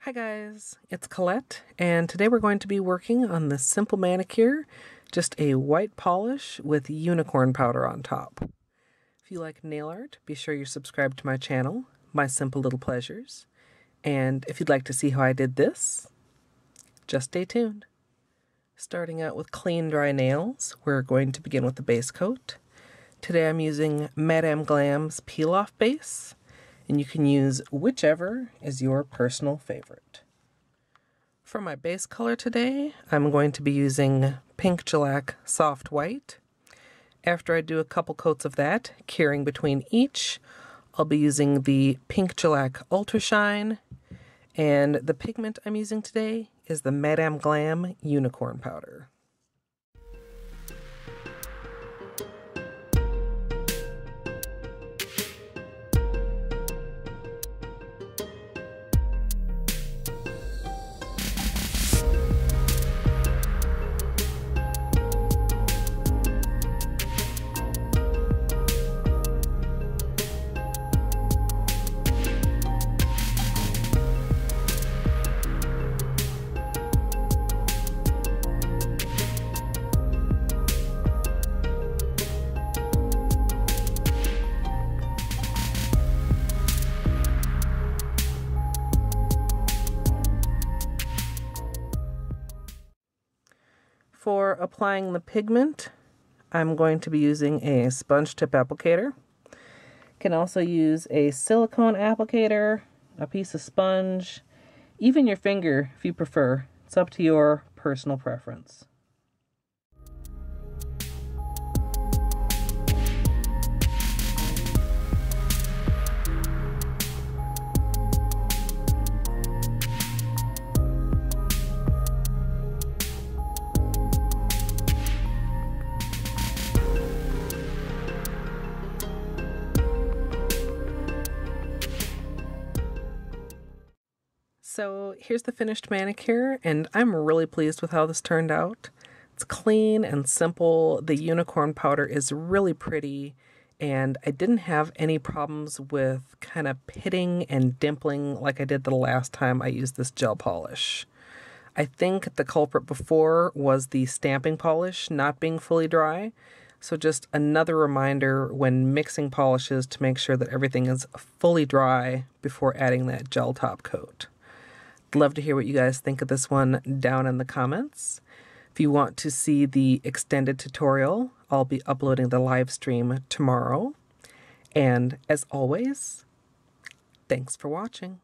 Hi guys, it's Colette, and today we're going to be working on this simple manicure, just a white polish with unicorn powder on top. If you like nail art, be sure you're subscribed to my channel, My Simple Little Pleasures, and if you'd like to see how I did this, just stay tuned. Starting out with clean dry nails, we're going to begin with the base coat. Today I'm using Madame Glam's Peel Off Base, and you can use whichever is your personal favorite. For my base color today, I'm going to be using Pink Shellac Soft White. After I do a couple coats of that, curing between each, I'll be using the Pink Shellac Ultra Shine, and the pigment I'm using today is the Madame Glam Unicorn Powder. For applying the pigment, I'm going to be using a sponge tip applicator. You can also use a silicone applicator, a piece of sponge, even your finger if you prefer. It's up to your personal preference. So here's the finished manicure, and I'm really pleased with how this turned out. It's clean and simple. The unicorn powder is really pretty, and I didn't have any problems with kind of pitting and dimpling like I did the last time I used this gel polish. I think the culprit before was the stamping polish not being fully dry. So just another reminder when mixing polishes to make sure that everything is fully dry before adding that gel top coat. Love to hear what you guys think of this one down in the comments. If you want to see the extended tutorial, I'll be uploading the live stream tomorrow. And as always, thanks for watching.